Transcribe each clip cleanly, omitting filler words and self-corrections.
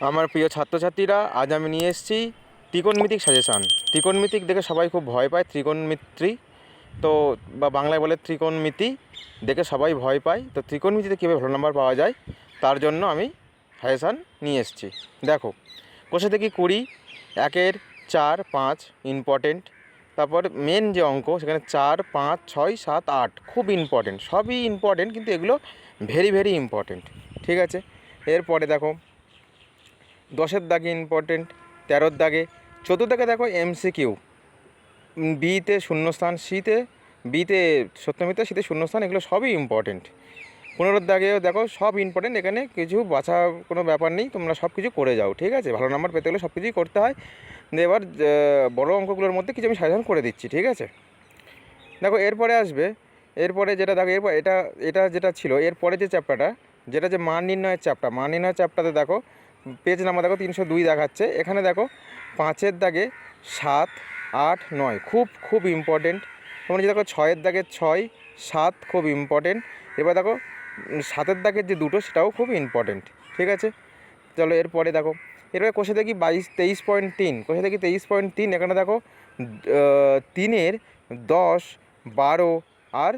আমার প্রিয় ছাত্রছাত্রীরা, আজ আমি নিয়ে এসেছি ত্রিকোণমিতিক সাজেশান। ত্রিকোণমিতিক দেখে সবাই খুব ভয় পায়, ত্রিকোণমিতি তো বা বাংলায় বলে ত্রিকোণমিতি দেখে সবাই ভয় পায়। তো ত্রিকোণমিতিতে কীভাবে ভালো নাম্বার পাওয়া যায় তার জন্য আমি সাজেশান নিয়ে এসেছি। দেখো, কোষে থেকে 20, 1, 4, 5 ইম্পর্টেন্ট। তারপর মেন যে অঙ্ক সেখানে 4, 5, 6, 7, 8 খুব ইম্পর্টেন্ট, সবই ইম্পর্টেন্ট, কিন্তু এগুলো ভেরি ভেরি ইম্পর্টেন্ট। ঠিক আছে, এরপরে দেখো 10-এর দাগে ইম্পর্টেন্ট, 13-র দাগে, 14-র দাগে দেখো MCQ, বিতে শূন্যস্থান, বিতে সত্যমিথ্যা, সিতে শূন্যস্থান, এগুলো সবই ইম্পর্টেন্ট। 15-র দাগেও দেখো সব ইম্পর্টেন্ট, এখানে কিছু বাছা কোনো ব্যাপার নেই, তোমরা সব কিছু করে যাও। ঠিক আছে, ভালো নাম্বার পেতে গেলে সব কিছুই করতে হয়। এবার বড় অঙ্কগুলোর মধ্যে কিছু আমি সাজেশন করে দিচ্ছি। ঠিক আছে, দেখো এরপরে আসবে, এরপরে যেটা দেখো, এরপর এটা যেটা ছিল এরপরে যে চ্যাপ্টারটা, যেটা যে মান নির্ণয়ের চ্যাপ্টার, মান নির্ণয়ের চ্যাপ্টারে দেখো পেজ নাম্বার দেখো 302 দেখাচ্ছে। এখানে দেখো 5-এর দাগে 7, 8, 9 খুব খুব ইম্পর্টেন্ট। তোমরা যে দেখো 6-এর দাগে 6, 7 খুব ইম্পর্টেন্ট। এবার দেখো 7-এর দাগের যে দুটো সেটাও খুব ইম্পর্টেন্ট। ঠিক আছে, চলো এরপরে দেখো, এরপরে কোষে দেখি 23.3, কোষে দেখি 23.3। এখানে দেখো 3-এর 10, 12 আর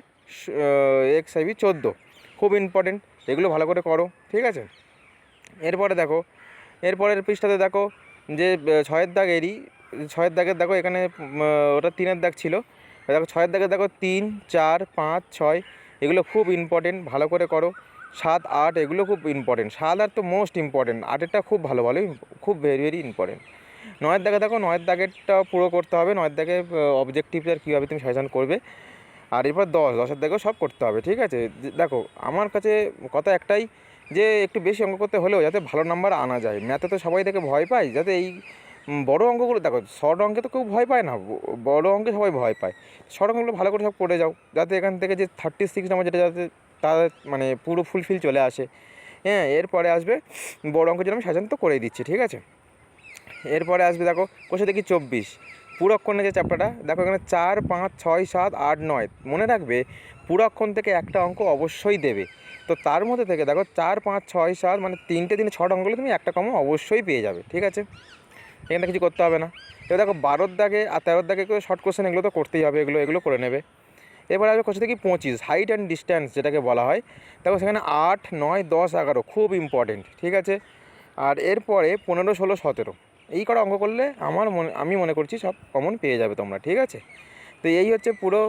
XIV 14 খুব ইম্পর্টেন্ট, এগুলো ভালো করে করো। ঠিক আছে, এরপরে দেখো, এরপরের পৃষ্ঠাতে দেখো যে 6-এর দাগেরই, 6-এর দাগের দেখো এখানে ওটা 3-এর দাগ ছিল, দেখো 6-এর দাগে দেখো 3, 4, 5, 6 এগুলো খুব ইম্পর্টেন্ট, ভালো করে করো। 7, 8 এগুলো খুব ইম্পর্টেন্ট, 7, 8 তো মোস্ট ইম্পর্টেন্ট, 8-এরটা খুব ভালো খুব ভেরি ভেরি ইম্পর্টেন্ট। 9-এর দাগে দেখো 9-এর দাগেরটা পুরো করতে হবে, 9-এর দাগে অবজেক্টিভটার কীভাবে তুমি সাজেশন করবে। আর এরপর 10-এর দাগেও সব করতে হবে। ঠিক আছে, দেখো আমার কাছে কথা একটাই, যে একটু বেশি অঙ্ক করতে হলেও যাতে ভালো নাম্বার আনা যায়। ম্যাথে তো সবাই দেখে ভয় পায়, যাতে এই বড় অঙ্কগুলো দেখো, শর্ট অঙ্কে তো কেউ ভয় পায় না, বড় অঙ্কে সবাই ভয় পায়। শর্ট অঙ্কগুলো ভালো করে সব করে যাও, যাতে এখান থেকে যে 36 নাম্বার যেটা যাতে তার মানে পুরো ফুলফিল চলে আসে। হ্যাঁ, এরপরে আসবে বড় অঙ্ক, যেটা আমি সাজেশন তো করেই দিচ্ছি। ঠিক আছে, এরপরে আসবে দেখো কোষে দেখি 24, পুরক্ষণের যে চ্যাপ্টারটা দেখো, এখানে 4, 5, 6, 7, 8, 9 মনে রাখবে, পুরক্ষণ থেকে একটা অঙ্ক অবশ্যই দেবে। তো তার মধ্যে থেকে দেখো 4, 5, 6, 7 মানে 3টে দিনে 6টা অঙ্ক হলে তুমি একটা কমও অবশ্যই পেয়ে যাবে। ঠিক আছে, এখানে কিছু করতে হবে না। এবার দেখো 12-র দাগে আর 13-র দাগে শর্ট কোশ্চেন, এগুলো তো করতেই হবে, এগুলো করে নেবে। এবার আসবে কোষে দেখি 25, হাইট অ্যান্ড ডিস্ট্যান্স যেটাকে বলা হয়, দেখো সেখানে 8, 9, 10, 11 খুব ইম্পর্টেন্ট। ঠিক আছে, আর এরপরে 15, 16, 17 এই কটা অঙ্ক করলে আমি মনে করছি সব কমন পেয়ে যাবে তোমরা। ঠিক আছে, তো এই হচ্ছে পুরো।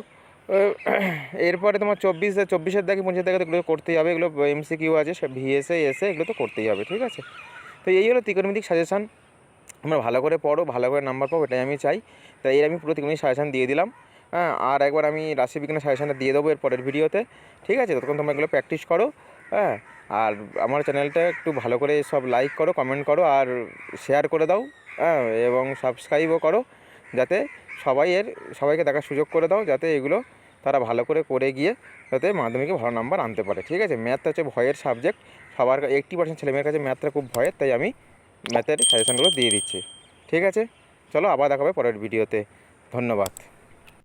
এরপরে তোমার 24-এর দাগে 25-এর দাগে এগুলো করতেই হবে, এগুলো MCQ আছে, VSA এসে এগুলো তো করতেই হবে। ঠিক আছে, তো এই হলো ত্রিকোণমিতিক সাজেশান। তোমরা ভালো করে পড়ো, ভালো করে নাম্বার পাও, এটাই আমি চাই। তাই আমি পুরো ত্রিকোণমিতিক সাজেশান দিয়ে দিলাম। হ্যাঁ, আর একবার আমি রাশিবিজ্ঞানের সাজেশানটা দিয়ে দেবো এর পরের ভিডিওতে। ঠিক আছে, ততক্ষণ তোমরা এগুলো প্র্যাকটিস করো। হ্যাঁ, আর আমার চ্যানেলটা একটু ভালো করে সব লাইক করো, কমেন্ট করো আর শেয়ার করে দাও। হ্যাঁ, এবং সাবস্ক্রাইবও করো, যাতে সবাইকে দেখার সুযোগ করে দাও, যাতে এগুলো তারা ভালো করে গিয়ে যাতে মাধ্যমিকে ভালো নাম্বার আনতে পারে। ঠিক আছে, ম্যাথটা হচ্ছে ভয়ের সাবজেক্ট, সবার 80% ছেলেমেয়ের কাছে ম্যাথটা খুব ভয়ের, তাই আমি ম্যাথের সাজেশানগুলো দিয়ে দিচ্ছি। ঠিক আছে, চলো আবার দেখা হবে পরের ভিডিওতে। ধন্যবাদ।